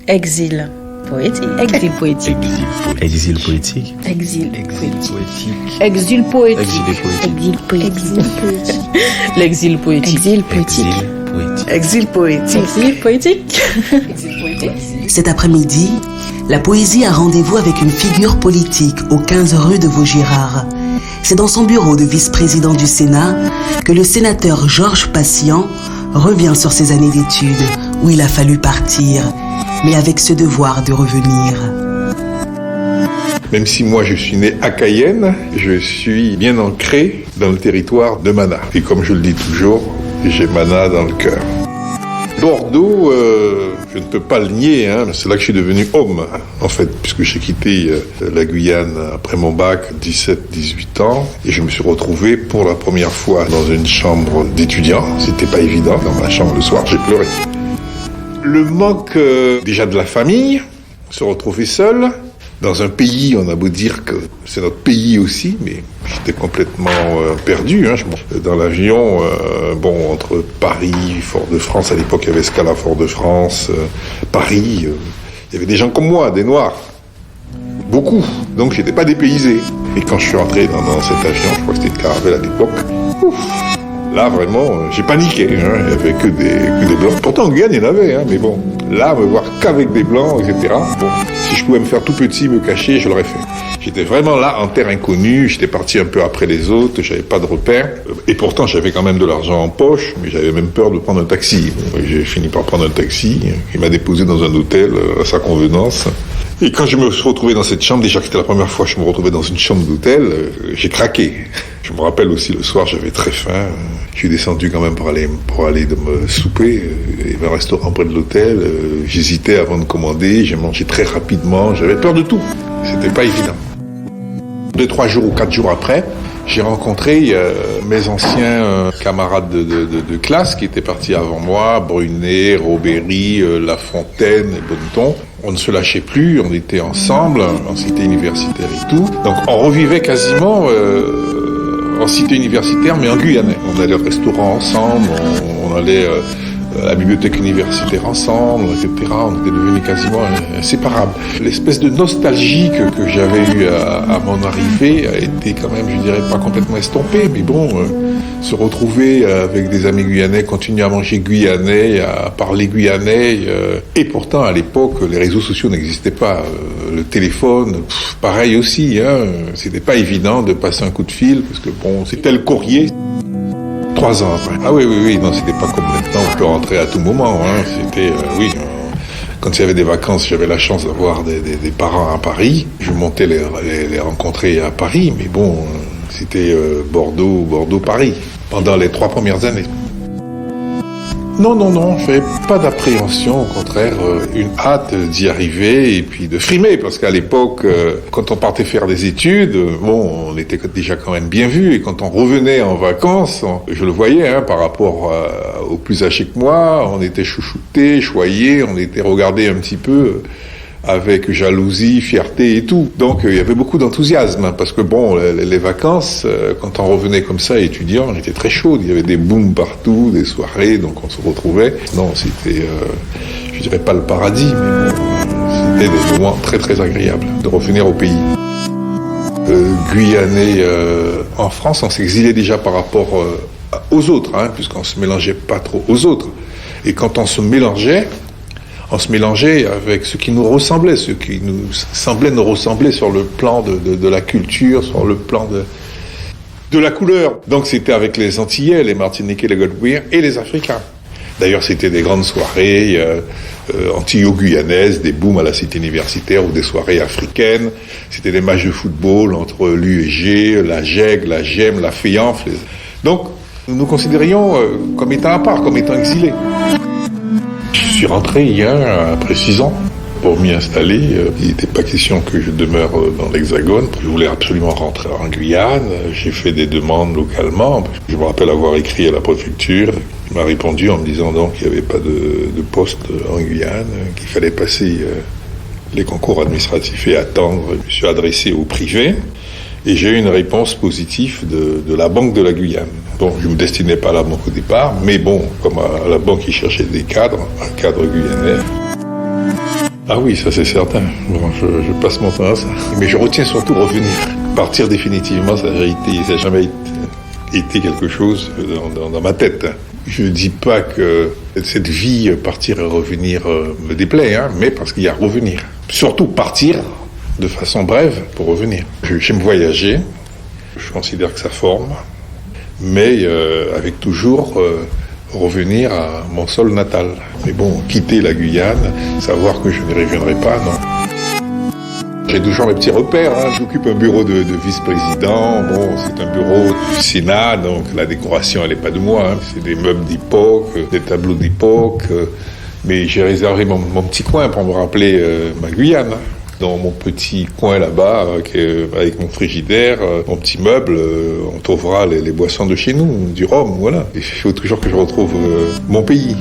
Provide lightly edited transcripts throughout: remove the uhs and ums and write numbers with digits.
Exil poétique. Exil poétique. Exil poétique. Exil poétique. Exil poétique. Exil poétique. L'exil poétique. Exil poétique. Exil poétique. Exil poétique. Cet après-midi, la poésie a rendez-vous avec une figure politique au 15 rue de Vaugirard. C'est dans son bureau de vice-président du Sénat que le sénateur Georges Patient revient sur ses années d'études où il a fallu partir, mais avec ce devoir de revenir. Même si moi je suis né à Cayenne, je suis bien ancré dans le territoire de Mana. Et comme je le dis toujours, j'ai Mana dans le cœur. Bordeaux, je ne peux pas le nier, c'est là que je suis devenu homme, en fait, puisque j'ai quitté la Guyane après mon bac, 17-18 ans, et je me suis retrouvé pour la première fois dans une chambre d'étudiant. C'était pas évident, dans ma chambre le soir, j'ai pleuré. Le manque déjà de la famille, se retrouver seul, dans un pays, on a beau dire que c'est notre pays aussi, mais j'étais complètement perdu. Dans l'avion, entre Paris, Fort-de-France, à l'époque il y avait Scala Fort-de-France, Paris, il y avait des gens comme moi, des Noirs, beaucoup, donc j'étais pas dépaysé. Et quand je suis entré dans cet avion, je crois que c'était une Caravelle à l'époque, là vraiment, j'ai paniqué, il y avait que des blancs. Pourtant en Guyane il y en avait, mais bon, là, me voir qu'avec des blancs, etc. Bon, si je pouvais me faire tout petit, me cacher, je l'aurais fait. J'étais vraiment là, en terre inconnue, j'étais parti un peu après les autres, j'avais pas de repères. Et pourtant, j'avais quand même de l'argent en poche, mais j'avais même peur de prendre un taxi. Bon, j'ai fini par prendre un taxi, qui m'a déposé dans un hôtel à sa convenance. Et quand je me suis retrouvé dans cette chambre, déjà que c'était la première fois que je me retrouvais dans une chambre d'hôtel, j'ai craqué. Je me rappelle aussi le soir, j'avais très faim. Je suis descendu quand même pour aller me souper. Il y avait un restaurant près de l'hôtel. J'hésitais avant de commander. J'ai mangé très rapidement. J'avais peur de tout. C'était pas évident. 2-3 jours ou 4 jours après, j'ai rencontré mes anciens camarades de classe qui étaient partis avant moi, Brunet, Robéry, Lafontaine et Bonneton. On ne se lâchait plus, on était ensemble, en cité universitaire et tout. Donc on revivait quasiment en cité universitaire, mais en guyanais. On allait au restaurant ensemble, on allait à la bibliothèque universitaire ensemble, etc. On était devenus quasiment inséparables. L'espèce de nostalgie que j'avais eue à mon arrivée a été quand même, je dirais, pas complètement estompée, mais bon, se retrouver avec des amis guyanais, continuer à manger guyanais, à parler guyanais, et pourtant à l'époque, les réseaux sociaux n'existaient pas. Le téléphone, pareil aussi, c'était pas évident de passer un coup de fil, parce que bon, c'était le courrier. 3 ans après. Ah oui, non, c'était pas comme maintenant, on peut rentrer à tout moment, c'était, quand il y avait des vacances, j'avais la chance d'avoir des parents à Paris, je montais les rencontrer à Paris, mais bon, c'était Bordeaux-Paris, pendant les 3 premières années. Non, je n'avais pas d'appréhension, au contraire, une hâte d'y arriver et puis de frimer, parce qu'à l'époque, quand on partait faire des études, on était déjà quand même bien vu, et quand on revenait en vacances, je le voyais, par rapport aux plus âgés que moi, on était chouchoutés, choyés, on était regardés un petit peu avec jalousie, fierté et tout. Donc il y avait beaucoup d'enthousiasme, parce que bon, les vacances, quand on revenait comme ça étudiant, on était très chaud, il y avait des booms partout, des soirées, donc on se retrouvait. Non, c'était, je dirais pas le paradis, mais bon, c'était des moments très très agréables de revenir au pays. Guyanais, en France, on s'exilait déjà par rapport aux autres, puisqu'on se mélangeait pas trop aux autres. Et quand on se mélangeait avec ce qui nous ressemblait, ce qui nous semblait nous ressembler sur le plan de la culture, sur le plan de la couleur. Donc c'était avec les Antillais, les Martiniquais, les Guadeloupéens et les Africains. D'ailleurs c'était des grandes soirées antillo-guyanaises, des booms à la cité universitaire ou des soirées africaines. C'était des matchs de football entre l'UEG, la GEG, la GEM, la FEANF. Donc nous nous considérions comme étant à part, comme étant exilés. Je suis rentré hier, après 6 ans, pour m'y installer. Il n'était pas question que je demeure dans l'Hexagone. Je voulais absolument rentrer en Guyane. J'ai fait des demandes localement. Je me rappelle avoir écrit à la préfecture. Il m'a répondu en me disant donc qu'il n'y avait pas de poste en Guyane, qu'il fallait passer les concours administratifs et attendre. Je me suis adressé au privé. Et j'ai eu une réponse positive de la Banque de la Guyane. Bon, je ne me destinais pas à la banque au départ, mais bon, comme à la banque, ils cherchaient des cadres, un cadre guyanais. Ah oui, ça c'est certain. Bon, je passe mon temps à ça. Mais je retiens surtout revenir. Partir définitivement, ça n'a jamais été quelque chose dans ma tête. Je ne dis pas que cette vie, partir et revenir, me déplaît, mais parce qu'il y a revenir. Surtout partir de façon brève pour revenir. J'aime voyager, je considère que ça forme, mais avec toujours revenir à mon sol natal. Mais bon, quitter la Guyane, savoir que je ne reviendrai pas, non. J'ai toujours mes petits repères. J'occupe un bureau de vice-président. Bon, c'est un bureau du Sénat, donc la décoration, elle n'est pas de moi. C'est des meubles d'époque, des tableaux d'époque. Mais j'ai réservé mon petit coin pour me rappeler ma Guyane. Dans mon petit coin là-bas, avec mon frigidaire, mon petit meuble, on trouvera les boissons de chez nous, du rhum, voilà. Il faut toujours que je retrouve mon pays.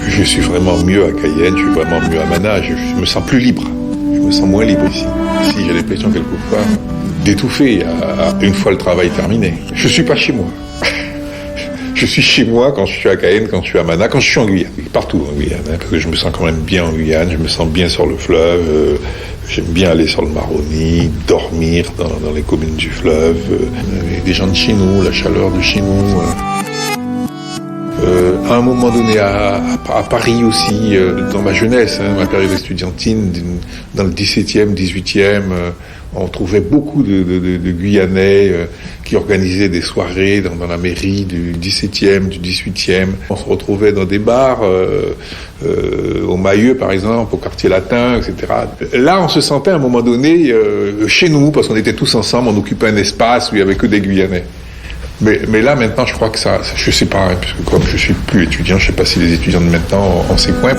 Je suis vraiment mieux à Cayenne, je suis vraiment mieux à Mana, je me sens plus libre. Je me sens moins libre ici. Ici, j'ai l'impression quelquefois d'étouffer une fois le travail terminé. Je suis pas chez moi. Je suis chez moi quand je suis à Cayenne, quand je suis à Mana, quand je suis en Guyane. Partout en Guyane, parce que je me sens quand même bien en Guyane, je me sens bien sur le fleuve. J'aime bien aller sur le Maroni, dormir dans les communes du fleuve, avec des gens de chez nous, la chaleur de chez nous. À un moment donné, à Paris aussi, dans ma jeunesse, ma période estudiantine, dans le 17e, 18e, on trouvait beaucoup de Guyanais qui organisaient des soirées dans la mairie du 17e, du 18e. On se retrouvait dans des bars, au Mailleux par exemple, au quartier latin, etc. Là, on se sentait à un moment donné chez nous, parce qu'on était tous ensemble, on occupait un espace où il n'y avait que des Guyanais. Mais là, maintenant, je crois que ça, je sais pas, parce que comme je suis plus étudiant, je sais pas si les étudiants de maintenant ont ces coins.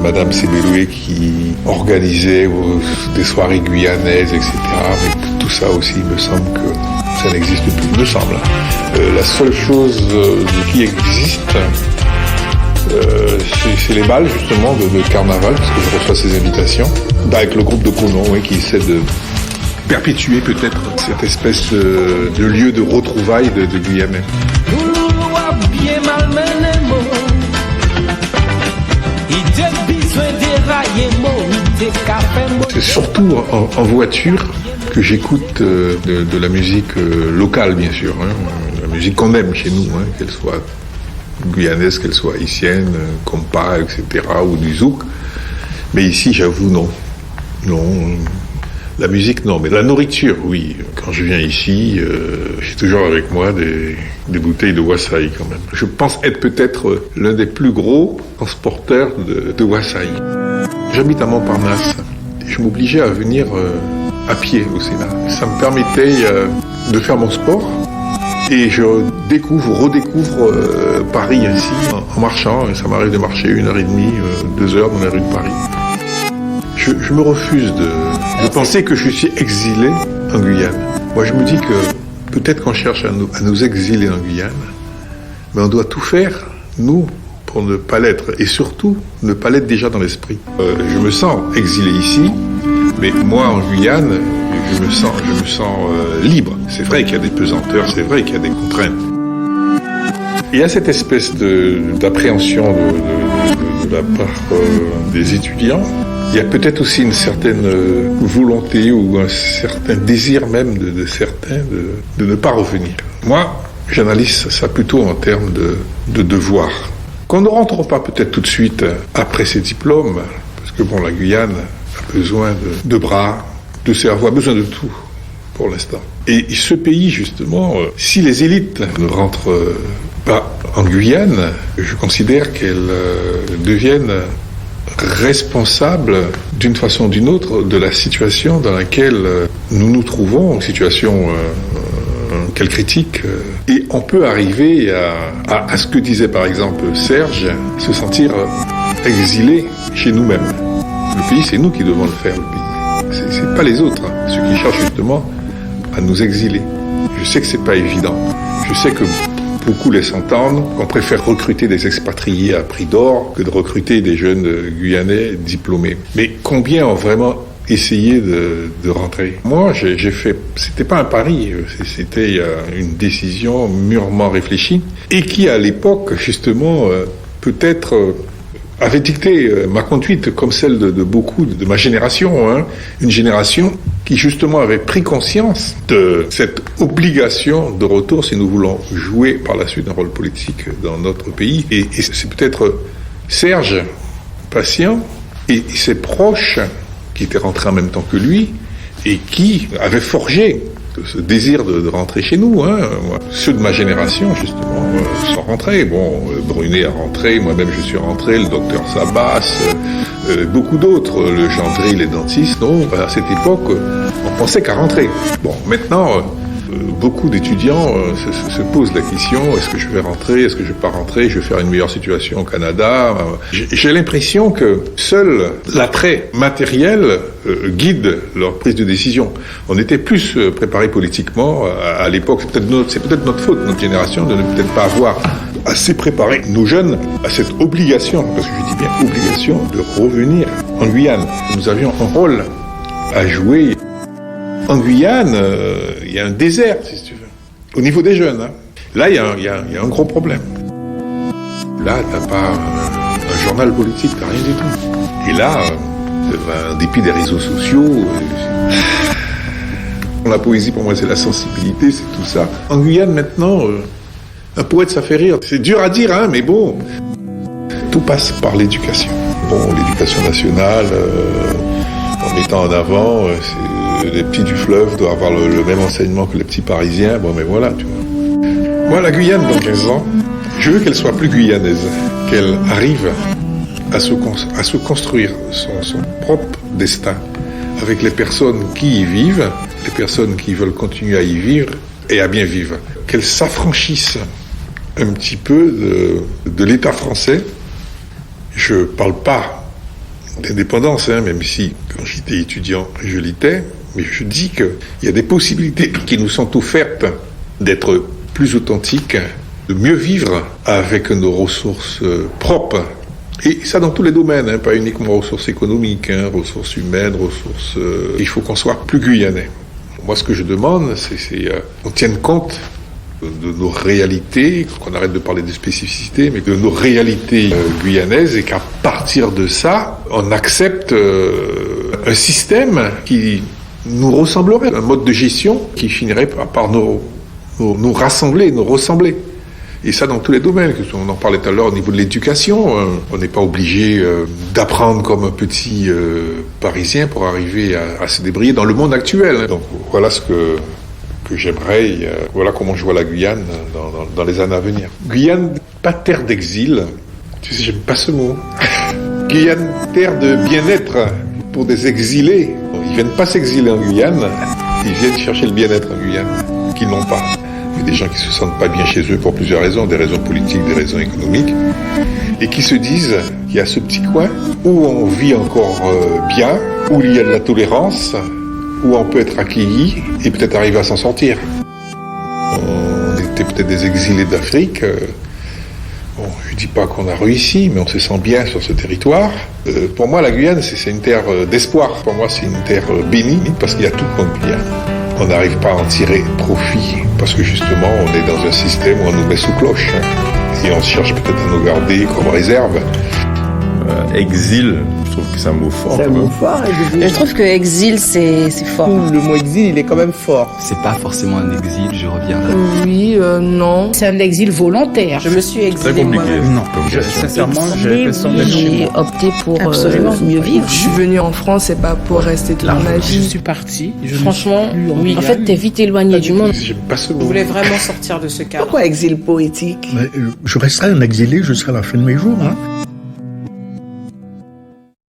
Madame Sébéloué qui organisait des soirées guyanaises, etc. Mais tout ça aussi, il me semble que ça n'existe plus, il me semble. La seule chose qui existe, c'est les balles, justement, de carnaval, parce que je reçois ces invitations, avec le groupe de Coulon, qui essaie de perpétuer peut-être cette espèce de lieu de retrouvailles de Guyanais. C'est surtout en voiture que j'écoute de la musique locale, bien sûr, la musique qu'on aime chez nous, qu'elle soit guyanaise, qu'elle soit haïtienne, compas, etc., ou du zouk. Mais ici, j'avoue, non. La musique, non, mais la nourriture, oui. Quand je viens ici, j'ai toujours avec moi des bouteilles de wassaï, quand même. Je pense être peut-être l'un des plus gros transporteurs de wassaï. J'habite à Montparnasse. Je m'obligeais à venir à pied au Sénat. Ça me permettait de faire mon sport. Et je redécouvre Paris ainsi, en marchant. Et ça m'arrive de marcher 1h30, 2 heures dans les rues de Paris. Je me refuse de penser que je suis exilé en Guyane. Moi, je me dis que peut-être qu'on cherche à nous exiler en Guyane, mais on doit tout faire, nous, pour ne pas l'être. Et surtout, ne pas l'être déjà dans l'esprit. Je me sens exilé ici, mais moi, en Guyane, je me sens libre. C'est vrai qu'il y a des pesanteurs, c'est vrai qu'il y a des contraintes. Il y a cette espèce d'appréhension de la part des étudiants. Il y a peut-être aussi une certaine volonté ou un certain désir même de certains de ne pas revenir. Moi, j'analyse ça plutôt en termes de devoir. Qu'on ne rentre pas peut-être tout de suite après ces diplômes, parce que bon, la Guyane a besoin de bras, de cerveau, a besoin de tout pour l'instant. Et ce pays, justement, si les élites ne rentrent pas en Guyane, je considère qu'elles deviennent responsables d'une façon ou d'une autre de la situation dans laquelle nous nous trouvons, une situation qu'elle critique. Et on peut arriver à ce que disait par exemple Serge, se sentir exilé chez nous-mêmes. Le pays, c'est nous qui devons le faire, le pays. C'est pas les autres, ceux qui cherchent justement à nous exiler. Je sais que c'est pas évident. Je sais que beaucoup laissent entendre qu'on préfère recruter des expatriés à prix d'or que de recruter des jeunes Guyanais diplômés. Mais combien ont vraiment essayé de rentrer? Moi, j'ai fait... C'était pas un pari, c'était une décision mûrement réfléchie et qui, à l'époque, justement, peut-être avait dicté ma conduite comme celle de beaucoup de ma génération, hein. Une génération qui justement avait pris conscience de cette obligation de retour si nous voulons jouer par la suite un rôle politique dans notre pays. Et c'est peut-être Serge Patient et ses proches qui étaient rentrés en même temps que lui et qui avaient forgé ce désir de rentrer chez nous, hein. Ceux de ma génération, justement, sont rentrés. Bon, Brunet a rentré, moi-même je suis rentré, le docteur Sabas, beaucoup d'autres, le Gendry, les dentistes. Non, à cette époque, on pensait qu'à rentrer. Bon, maintenant, beaucoup d'étudiants se posent la question, est-ce que je vais rentrer, est-ce que je ne vais pas rentrer, je vais faire une meilleure situation au Canada. J'ai l'impression que seul l'attrait matériel guide leur prise de décision. On était plus préparés politiquement à l'époque, c'est peut-être notre faute, notre génération, de ne peut-être pas avoir assez préparé nos jeunes à cette obligation, parce que je dis bien obligation, de revenir en Guyane. Nous avions un rôle à jouer. En Guyane, il y a un désert, si tu veux, au niveau des jeunes. Hein. Là, il y a un gros problème. Là, t'as pas un journal politique, t'as rien du tout. Et là, en dépit des réseaux sociaux, la poésie, pour moi, c'est la sensibilité, c'est tout ça. En Guyane, maintenant, un poète, ça fait rire. C'est dur à dire, hein, mais bon, tout passe par l'éducation. Bon, l'éducation nationale, en mettant en avant, les petits du fleuve doivent avoir le même enseignement que les petits parisiens. Bon, mais voilà, tu vois. Moi, la Guyane, dans 15 ans, je veux qu'elle soit plus guyanaise, qu'elle arrive à se construire son propre destin avec les personnes qui y vivent, les personnes qui veulent continuer à y vivre et à bien vivre. Qu'elle s'affranchisse un petit peu de l'État français. Je parle pas d'indépendance, hein, même si, quand j'étais étudiant, je l'étais. Mais je dis qu'il y a des possibilités qui nous sont offertes d'être plus authentiques, de mieux vivre avec nos ressources propres. Et ça dans tous les domaines, hein, pas uniquement ressources économiques, hein, ressources humaines, ressources... Il faut qu'on soit plus guyanais. Moi, ce que je demande, c'est qu'on tienne compte de nos réalités, qu'on arrête de parler de spécificités, mais de nos réalités guyanaises, et qu'à partir de ça, on accepte un système qui nous ressemblerait, un mode de gestion qui finirait par nous rassembler, nous ressembler. Et ça dans tous les domaines. On en parlait tout à l'heure au niveau de l'éducation. On n'est pas obligé d'apprendre comme un petit Parisien pour arriver à se débrouiller dans le monde actuel. Donc voilà ce que j'aimerais, voilà comment je vois la Guyane dans les années à venir. Guyane, pas terre d'exil, tu sais, j'aime pas ce mot. Guyane, terre de bien-être pour des exilés. Ils viennent pas s'exiler en Guyane, ils viennent chercher le bien-être en Guyane, qu'ils n'ont pas. Il y a des gens qui se sentent pas bien chez eux pour plusieurs raisons, des raisons politiques, des raisons économiques, et qui se disent qu'il y a ce petit coin où on vit encore bien, où il y a de la tolérance, où on peut être accueilli et peut-être arriver à s'en sortir. On était peut-être des exilés d'Afrique. Bon, je ne dis pas qu'on a réussi, mais on se sent bien sur ce territoire. Pour moi, la Guyane, c'est une terre d'espoir. Pour moi, c'est une terre bénie, parce qu'il y a tout contre Guyane. On n'arrive pas à en tirer profit, parce que justement, on est dans un système où on nous met sous cloche. Et on cherche peut-être à nous garder comme réserve. Exil, je trouve que c'est un mot fort. C'est un mot fort. Je trouve que exil, c'est fort. Le mot exil, il est quand même fort. C'est pas forcément un exil, je reviendrai. Oui, non. C'est un exil volontaire. Je me suis Très exilée compliqué. moi-même. Non, sincèrement, j'ai l'impression d'être chez J'ai moi. opté pour Absolument. mieux vivre. Je suis venue en France, c'est pas pour rester toute ma Je vie. suis partie. Franchement, oui. en fait, t'es vite éloigné du monde. J'aime pas ce Je mot. voulais vraiment sortir de ce cadre. Pourquoi exil poétique? Mais, je resterai un exilé jusqu'à la fin de mes jours. Hein.